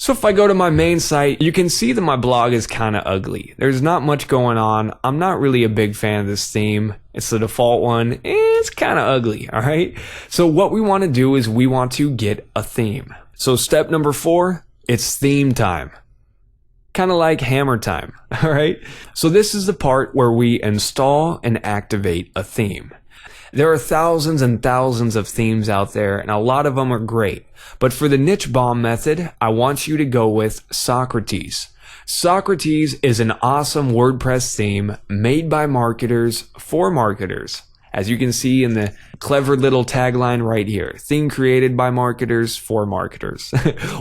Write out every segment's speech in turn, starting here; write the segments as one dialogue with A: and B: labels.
A: So if I go to my main site, you can see that my blog is kind of ugly. There's not much going on. I'm not really a big fan of this theme. It's the default one. It's kind of ugly, all right? So what we want to do is we want to get a theme. So step number 4, it's theme time. Kind of like hammer time, all right? So this is the part where we install and activate a theme. There are thousands and thousands of themes out there, and a lot of them are great. But for the niche bomb method, I want you to go with Socrates. Socrates is an awesome WordPress theme made by marketers for marketers. As you can see in the clever little tagline right here, theme created by marketers for marketers.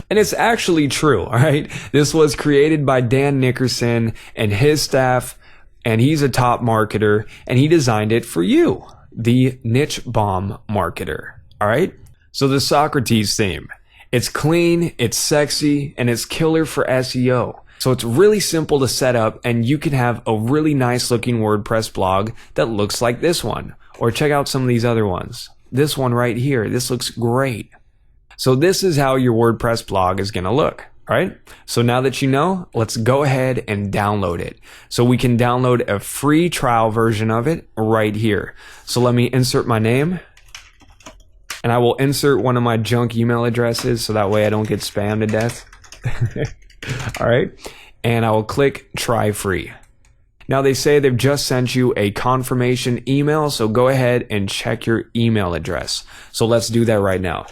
A: And it's actually true, all right? This was created by Dan Nickerson and his staff, and he's a top marketer, and he designed it for you, the niche bomb marketer, all right? So the Socrates theme, it's clean, it's sexy, and it's killer for SEO. So it's really simple to set up, and you can have a really nice looking WordPress blog that looks like this one. Or check out some of these other ones. This one right here, this looks great. So this is how your WordPress blog is gonna look, all right? So now that you know, let's go ahead and download it. So we can download a free trial version of it right here. So let me insert my name, and I will insert one of my junk email addresses so that way I don't get spammed to death. All right, and I will click try free. Now they say they've just sent you a confirmation email, so go ahead and check your email address. So let's do that right now.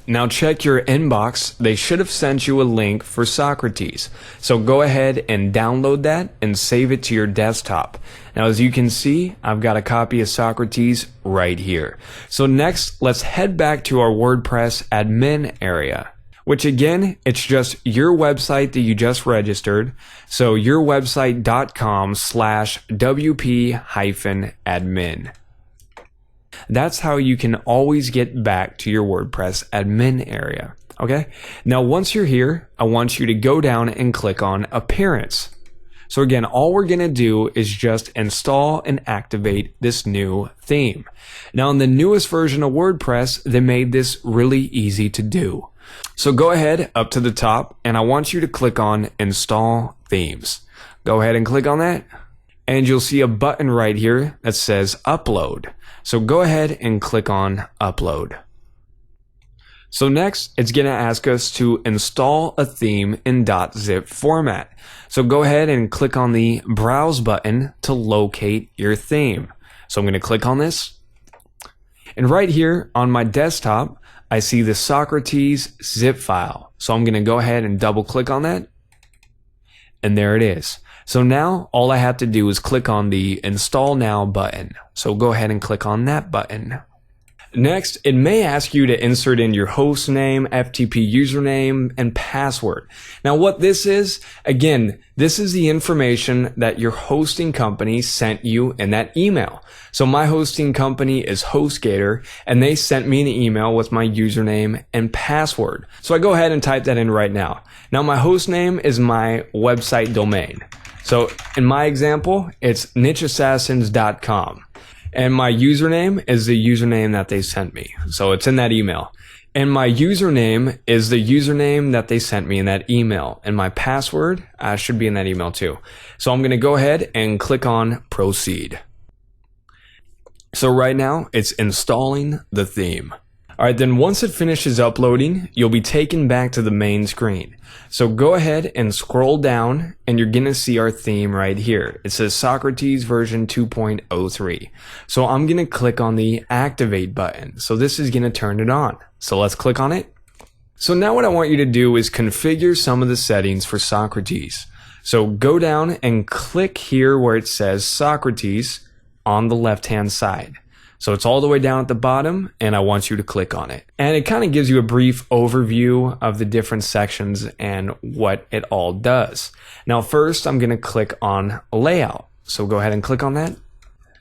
A: Now check your inbox. They should have sent you a link for Socrates. So go ahead and download that and save it to your desktop. Now as you can see, I've got a copy of Socrates right here. So next, let's head back to our WordPress admin area, which again, it's just your website that you just registered. So yourwebsite.com/WP-admin. That's how you can always get back to your WordPress admin area. Okay. Now, once you're here, I want you to go down and click on Appearance. So again, all we're going to do is just install and activate this new theme. Now, in the newest version of WordPress, they made this really easy to do. So go ahead up to the top, and I want you to click on Install Themes. Go ahead and click on that, and you'll see a button right here that says Upload. So go ahead and click on Upload. So next, it's going to ask us to install a theme in .zip format. So go ahead and click on the Browse button to locate your theme. So I'm going to click on this. And right here on my desktop, I see the Socrates zip file. So I'm going to go ahead and double click on that. And there it is. So now all I have to do is click on the Install Now button. So go ahead and click on that button. Next, it may ask you to insert in your host name, FTP username, and password. Now what this is, again, this is the information that your hosting company sent you in that email. So my hosting company is HostGator, and they sent me an email with my username and password. So I go ahead and type that in right now. Now my host name is my website domain. So in my example, it's nicheassassins.com. And my username is the username that they sent me. So it's in that email. And my username is the username that they sent me in that email. And my password should be in that email too. So I'm going to go ahead and click on Proceed. So right now it's installing the theme. All right, then once it finishes uploading, you'll be taken back to the main screen. So go ahead and scroll down, and you're going to see our theme right here. It says Socrates version 2.03. So I'm going to click on the Activate button. So this is going to turn it on. So let's click on it. So now what I want you to do is configure some of the settings for Socrates. So go down and click here where it says Socrates on the left-hand side. So it's all the way down at the bottom, and I want you to click on it. And it kind of gives you a brief overview of the different sections and what it all does. Now first, I'm going to click on Layout. So go ahead and click on that.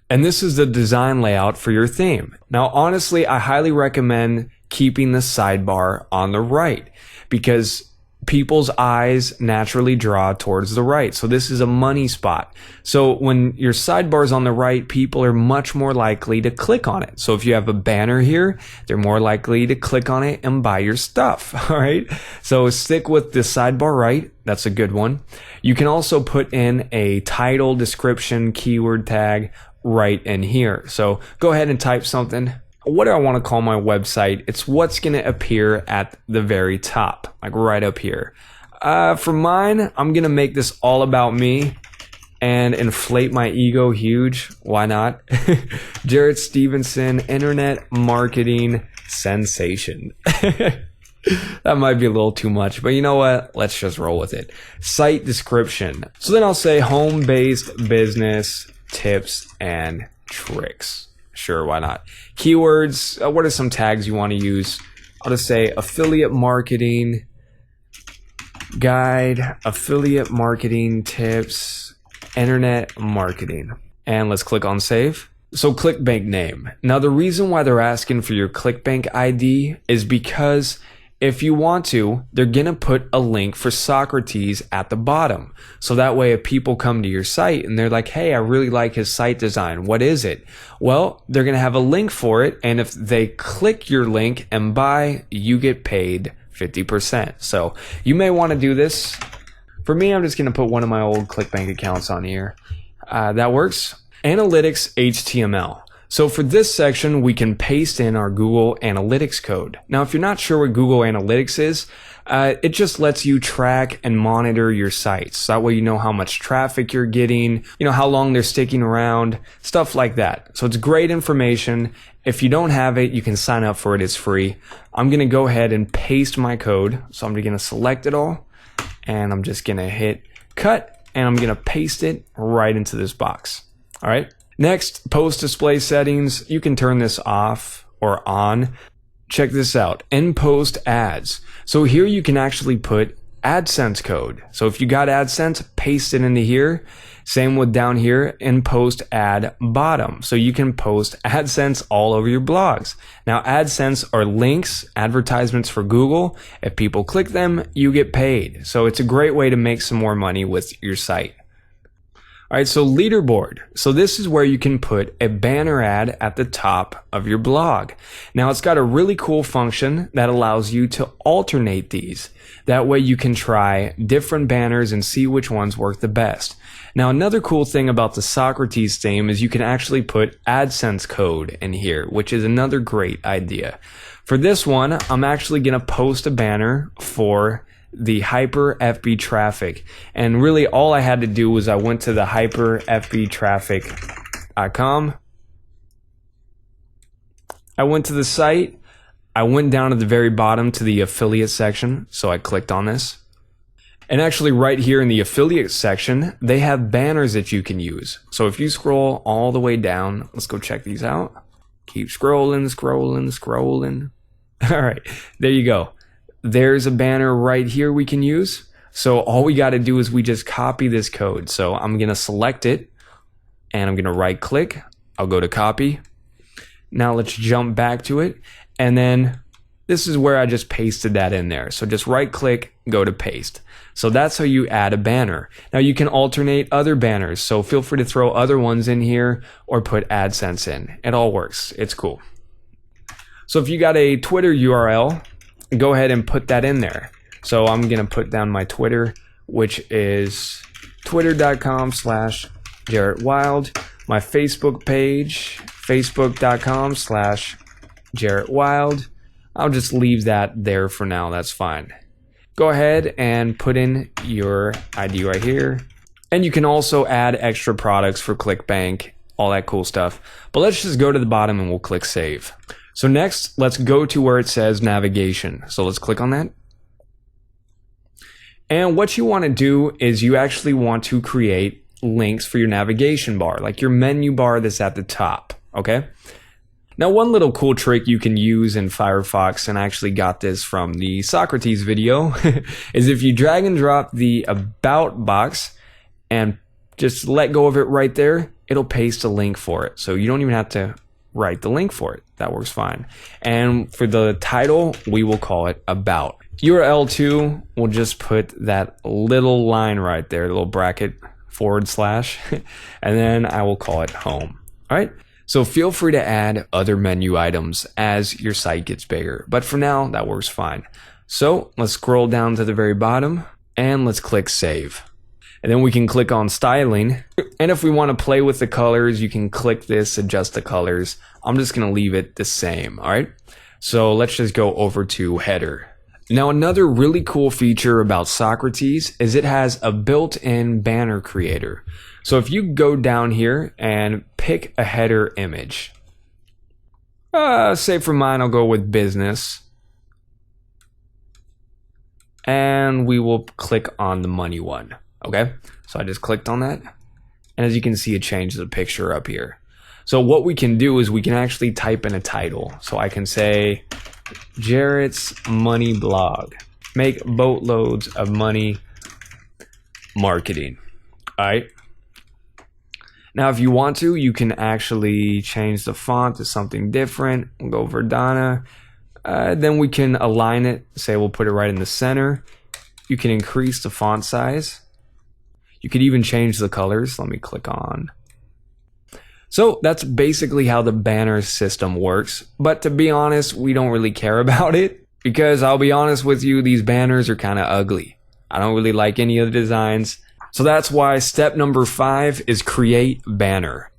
A: And this is the design layout for your theme. Now honestly, I highly recommend keeping the sidebar on the right, because people's eyes naturally draw towards the right. So this is a money spot. So when your sidebar is on the right, people are much more likely to click on it. So if you have a banner here, they're more likely to click on it and buy your stuff. All right. So stick with the sidebar right. That's a good one. You can also put in a title, description, keyword tag right in here. So go ahead and type something. What do I want to call my website? It's what's going to appear at the very top, like right up here. For mine, I'm going to make this all about me and inflate my ego huge. Why not? Jarrett Stevenson, internet marketing sensation. That might be a little too much, but you know what? Let's just roll with it. Site description. So then I'll say home-based business tips and tricks. Sure, why not? Keywords, what are some tags you want to use? I'll just say affiliate marketing guide, affiliate marketing tips, internet marketing. And let's click on save. So ClickBank name. Now the reason why they're asking for your ClickBank ID is because if you want to, they're going to put a link for Socrates at the bottom. So that way if people come to your site and they're like, hey, I really like his site design. What is it? Well, they're going to have a link for it. And if they click your link and buy, you get paid 50%. So you may want to do this. For me, I'm just going to put one of my old ClickBank accounts on here. That works. Analytics HTML. So for this section, we can paste in our Google Analytics code. Now, if you're not sure what Google Analytics is, it just lets you track and monitor your sites. That way you know how much traffic you're getting, you know, how long they're sticking around, stuff like that. So it's great information. If you don't have it, you can sign up for it. It's free. I'm going to go ahead and paste my code. So I'm going to select it all and I'm just going to hit cut and I'm going to paste it right into this box. All right. Next, post display settings. You can turn this off or on. Check this out. In post ads. So here you can actually put AdSense code. So if you got AdSense, paste it into here. Same with down here in post ad bottom. So you can post AdSense all over your blogs. Now AdSense are links, advertisements for Google. If people click them, you get paid. So it's a great way to make some more money with your site. All right, so leaderboard. So this is where you can put a banner ad at the top of your blog. Now it's got a really cool function that allows you to alternate these. That way you can try different banners and see which ones work the best. Now another cool thing about the Socrates theme is you can actually put AdSense code in here, which is another great idea. For this one, I'm actually going to post a banner for the hyper FB traffic, and really all I had to do was I went to the hyperfbtraffic.com. I went to the site, I went down to the very bottom to the affiliate section, so I clicked on this. And actually right here in the affiliate section, they have banners that you can use. So if you scroll all the way down, let's go check these out. Keep scrolling. All right, there you go. There's a banner right here we can use. So all we got to do is we just copy this code. So I'm going to select it and I'm going to right click. I'll go to copy. Now let's jump back to it. And then this is where I just pasted that in there. So just right click, go to paste. So that's how you add a banner. Now you can alternate other banners. So feel free to throw other ones in here or put AdSense in. It all works. It's cool. So if you got a Twitter URL, go ahead and put that in there. So I'm going to put down my Twitter, which is twitter.com/JarrettWild. My Facebook page, facebook.com/JarrettWild. I'll just leave that there for now. That's fine. Go ahead and put in your ID right here. And you can also add extra products for ClickBank, all that cool stuff. But let's just go to the bottom and we'll click save. So next, let's go to where it says navigation. So let's click on that. And what you want to do is you actually want to create links for your navigation bar, like your menu bar that's at the top, okay? Now, one little cool trick you can use in Firefox, and I actually got this from the Socrates video, is if you drag and drop the About box and just let go of it right there, it'll paste a link for it. So you don't even have to write the link for it. That works fine. And for the title, we will call it About. URL2, we'll just put that little line right there, little bracket / and then I will call it home. All right. So feel free to add other menu items as your site gets bigger, but for now that works fine. So let's scroll down to the very bottom and let's click save. And then we can click on styling. And if we want to play with the colors, you can click this, adjust the colors. I'm just going to leave it the same. All right. So let's just go over to header. Now, another really cool feature about Socrates is it has a built-in banner creator. So if you go down here and pick a header image, say for mine, I'll go with business. And we will click on the money one. Okay, so I just clicked on that. And as you can see, it changes the picture up here. So what we can do is we can actually type in a title. So I can say Jarrett's Money Blog. Make boatloads of money marketing. All right. Now, if you want to, you can actually change the font to something different. We'll go Verdana. Then we can align it. Say we'll put it right in the center. You can increase the font size. You could even change the colors. Let me click on. So that's basically how the banner system works. But to be honest, we don't really care about it because I'll be honest with you, these banners are kind of ugly. I don't really like any of the designs. So that's why step number 5 is create banner.